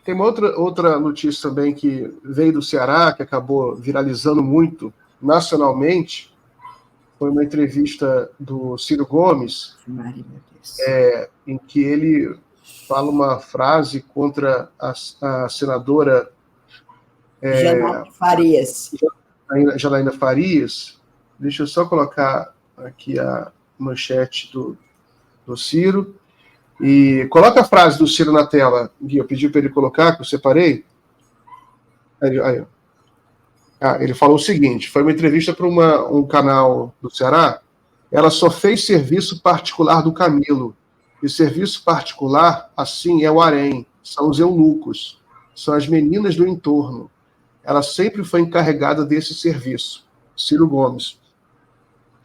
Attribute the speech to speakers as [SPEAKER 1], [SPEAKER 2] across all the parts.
[SPEAKER 1] Tem uma outra notícia também que veio do Ceará, que acabou viralizando muito nacionalmente. Foi uma entrevista do Ciro Gomes, em que ele fala uma frase contra a senadora Janaína Farias. Deixa eu só colocar aqui a manchete do Ciro. E coloca a frase do Ciro na tela, Gui. Eu pedi para ele colocar, que eu separei. Aí. Ele falou o seguinte: foi uma entrevista para um canal do Ceará. Ela só fez serviço particular do Camilo. E serviço particular, assim, é o harém, são os eunucos, são as meninas do entorno. Ela sempre foi encarregada desse serviço. Ciro Gomes.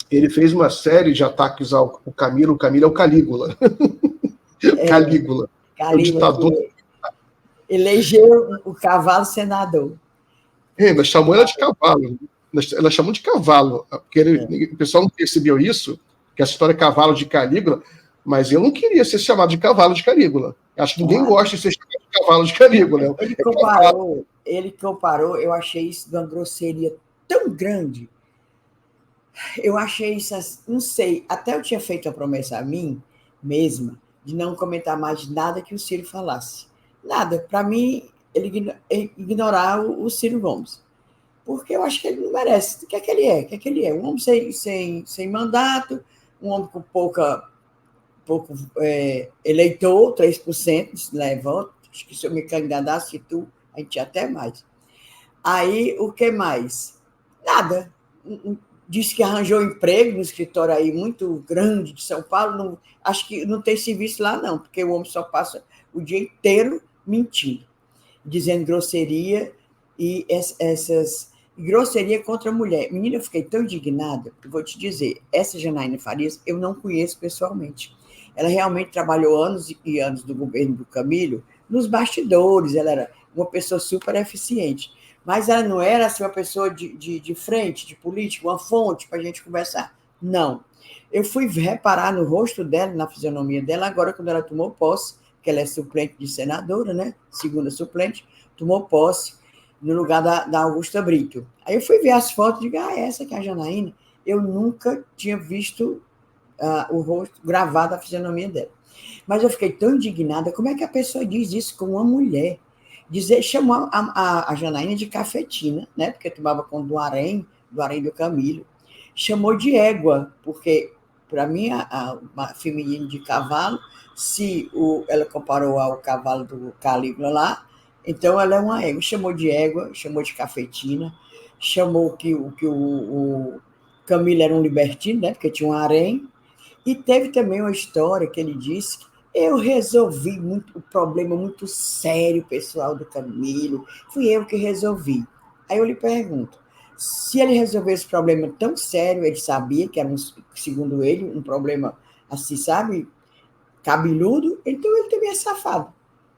[SPEAKER 1] Ele fez uma série de ataques ao Camilo. O Camilo é o Calígula. Calígula. O ditador.
[SPEAKER 2] Elegeu o cavalo senador.
[SPEAKER 1] Ela chamou ela de cavalo. Ela chamou de cavalo. Porque o pessoal não percebeu isso, que essa história é cavalo de Calígula, mas eu não queria ser chamado de cavalo de Calígula. Acho que ninguém gosta de ser chamado de cavalo de Calígula.
[SPEAKER 2] Ele comparou, eu achei isso de uma grosseria tão grande. Eu achei isso, não sei, até eu tinha feito a promessa a mim mesma de não comentar mais nada que o Ciro falasse. Nada. Para mim, ele ignorar o Ciro Gomes. Porque eu acho que ele não merece. O que é que ele é? O que é que ele é? Um homem sem mandato, um homem com pouco eleitor, 3%, leva. Acho que se eu me candidatasse, a gente tinha até mais. Aí, o que mais? Nada. Disse que arranjou emprego no escritório aí muito grande de São Paulo. Não, acho que não tem serviço lá, não, porque o homem só passa o dia inteiro mentindo, dizendo grosseria e essas grosseria contra a mulher. Menina, eu fiquei tão indignada, que vou te dizer, essa Janaína Farias eu não conheço pessoalmente. Ela realmente trabalhou anos e anos do governo do Camilo nos bastidores, ela era uma pessoa super eficiente, mas ela não era assim, uma pessoa de frente, de política, uma fonte para a gente conversar. Não. Eu fui reparar no rosto dela, na fisionomia dela, agora quando ela tomou posse, que ela é suplente de senadora, né? Segunda suplente, tomou posse no lugar da Augusta Brito. Aí eu fui ver as fotos e digo, essa que é a Janaína. Eu nunca tinha visto o rosto gravado, a fisionomia dela. Mas eu fiquei tão indignada, como é que a pessoa diz isso com uma mulher? Chamou a Janaína de cafetina, né? Porque tomava conta do harém do Camilo. Chamou de égua, porque, para mim, a feminino de cavalo, se ela comparou ao cavalo do Calígula lá, então ela é uma égua. Chamou de égua, chamou de cafetina, chamou que o Camilo era um libertino, né? Porque tinha um harém. E teve também uma história que ele disse: eu resolvi o problema muito sério, pessoal do Camilo, fui eu que resolvi. Aí eu lhe pergunto, se ele resolveu esse problema tão sério, ele sabia que era, segundo ele, um problema assim, sabe, cabeludo, então ele também é safado.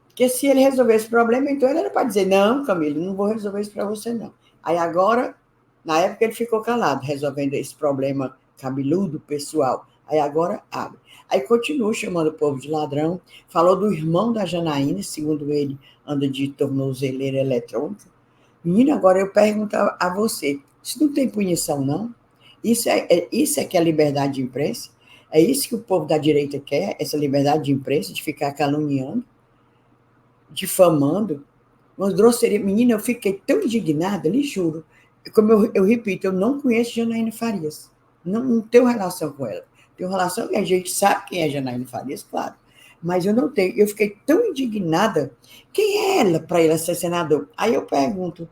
[SPEAKER 2] Porque se ele resolver esse problema, então ele era para dizer, não, Camilo, não vou resolver isso para você, não. Aí agora, na época ele ficou calado, resolvendo esse problema cabeludo, pessoal. Aí agora abre. Aí continua chamando o povo de ladrão, falou do irmão da Janaína, segundo ele, anda de tornozeleira eletrônica. Menina, agora eu pergunto a você, isso não tem punição, não? Isso é que é a liberdade de imprensa? É isso que o povo da direita quer, essa liberdade de imprensa, de ficar caluniando, difamando? Uma grosseria. Menina, eu fiquei tão indignada, lhe juro. Como eu repito, eu não conheço Janaína Farias. Não tenho relação com ela. Tenho relação que a gente sabe quem é Janaína Farias, claro. Mas eu não tenho. Eu fiquei tão indignada. Quem é ela para ela ser senador? Aí eu pergunto,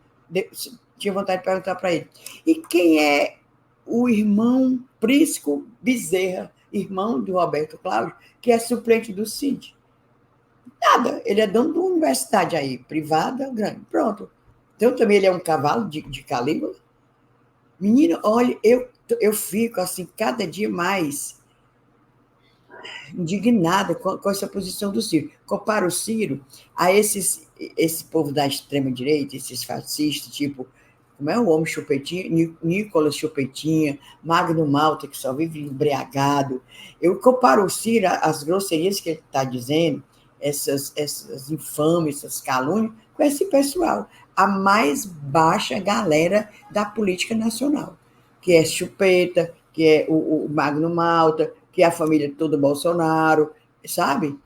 [SPEAKER 2] tinha vontade de perguntar para ele, e quem é o irmão Prisco Bezerra, irmão do Roberto Cláudio, que é suplente do Cid? Nada. Ele é dono de uma universidade aí, privada, grande. Pronto. Então também ele é um cavalo de Calígula. Menino, olha, eu fico assim, cada dia mais indignada com essa posição do Ciro. Compara o Ciro a esse povo da extrema-direita, esses fascistas, tipo, como é o homem Chupetinha, Nicolas Chupetinha, Magno Malta, que só vive embriagado. Eu comparo o Ciro às grosserias que ele está dizendo, essas infames, essas calúnias, com esse pessoal, a mais baixa galera da política nacional, que é Chupeta, que é o Magno Malta, que é a família toda Bolsonaro, sabe?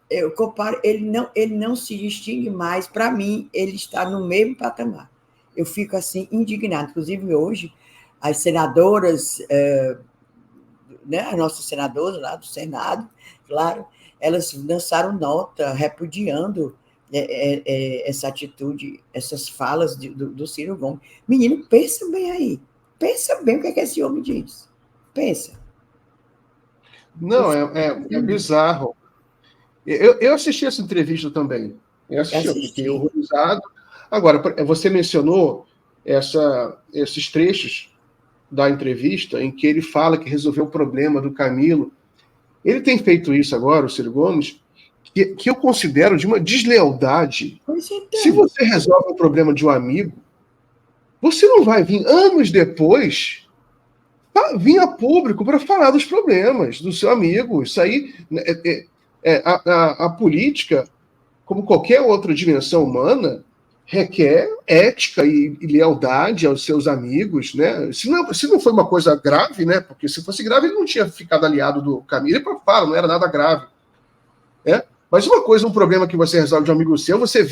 [SPEAKER 2] Eu comparo, ele não se distingue mais, para mim, ele está no mesmo patamar. Eu fico assim, indignado. Inclusive, hoje, as senadoras, né, as nossas senadoras lá do Senado, claro, elas lançaram nota repudiando essa atitude, essas falas do Ciro Gomes. Menino, pensa bem aí. Pensa bem o que é que esse homem diz. Pensa.
[SPEAKER 1] Não, é bizarro. Eu assisti essa entrevista também. Eu fiquei horrorizado. Agora, você mencionou esses trechos da entrevista em que ele fala que resolveu o problema do Camilo. Ele tem feito isso agora, o Ciro Gomes, que eu considero de uma deslealdade. Se você resolve o problema de um amigo, você não vai vir anos depois vir a público para falar dos problemas do seu amigo. Isso aí, a política, como qualquer outra dimensão humana, requer ética e lealdade aos seus amigos, né? Se não foi uma coisa grave, né? Porque se fosse grave, ele não tinha ficado aliado do Camilo. Ele fala, não era nada grave. Né? Mas uma coisa, um problema que você resolve de um amigo seu, você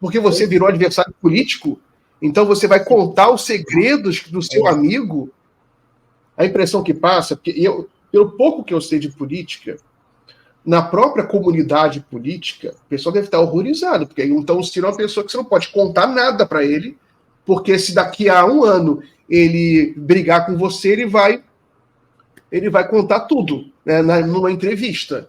[SPEAKER 1] porque você virou adversário político, então você vai contar os segredos do seu amigo. A impressão que passa, porque pelo pouco que eu sei de política, na própria comunidade política, o pessoal deve estar horrorizado, porque então o Ciro é uma pessoa que você não pode contar nada para ele, porque se daqui a um ano ele brigar com você, ele vai contar tudo, né, numa entrevista.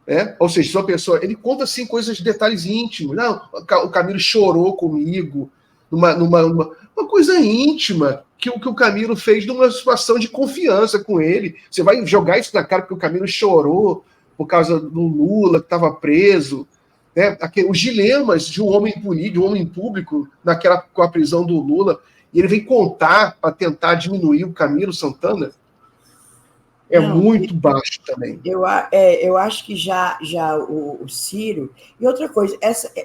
[SPEAKER 1] Né? Ou seja, se uma pessoa, ele conta assim coisas, detalhes íntimos. Não, o Camilo chorou comigo, uma coisa íntima que o Camilo fez numa situação de confiança com ele. Você vai jogar isso na cara porque o Camilo chorou por causa do Lula, que estava preso. Né? Os dilemas de um homem político, de um homem público, com a prisão do Lula, e ele vem contar para tentar diminuir o Camilo Santana. Muito baixo também.
[SPEAKER 2] Eu acho que já o Ciro... E outra coisa,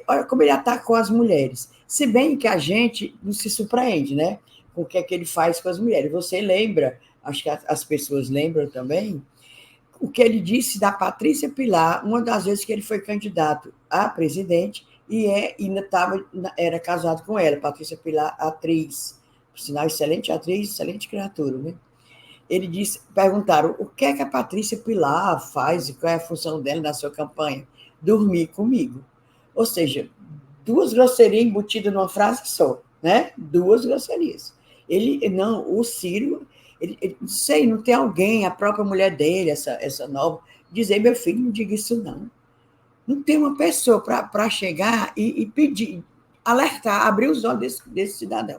[SPEAKER 2] olha como ele atacou as mulheres. Se bem que a gente não se surpreende, né? Com o que é que ele faz com as mulheres. Você lembra, acho que as pessoas lembram também, o que ele disse da Patrícia Pilar, uma das vezes que ele foi candidato a presidente e ainda era casado com ela, Patrícia Pilar, atriz. Por sinal, excelente atriz, excelente criatura, né? Ele disse, perguntaram o que é que a Patrícia Pilar faz e qual é a função dela na sua campanha? Dormir comigo. Ou seja, 2 grosserias embutidas numa frase só, né? 2 grosserias. O Ciro, não sei, não tem alguém, a própria mulher dele, essa nova, dizer, meu filho, não diga isso não. Não tem uma pessoa para chegar e pedir, alertar, abrir os olhos desse cidadão.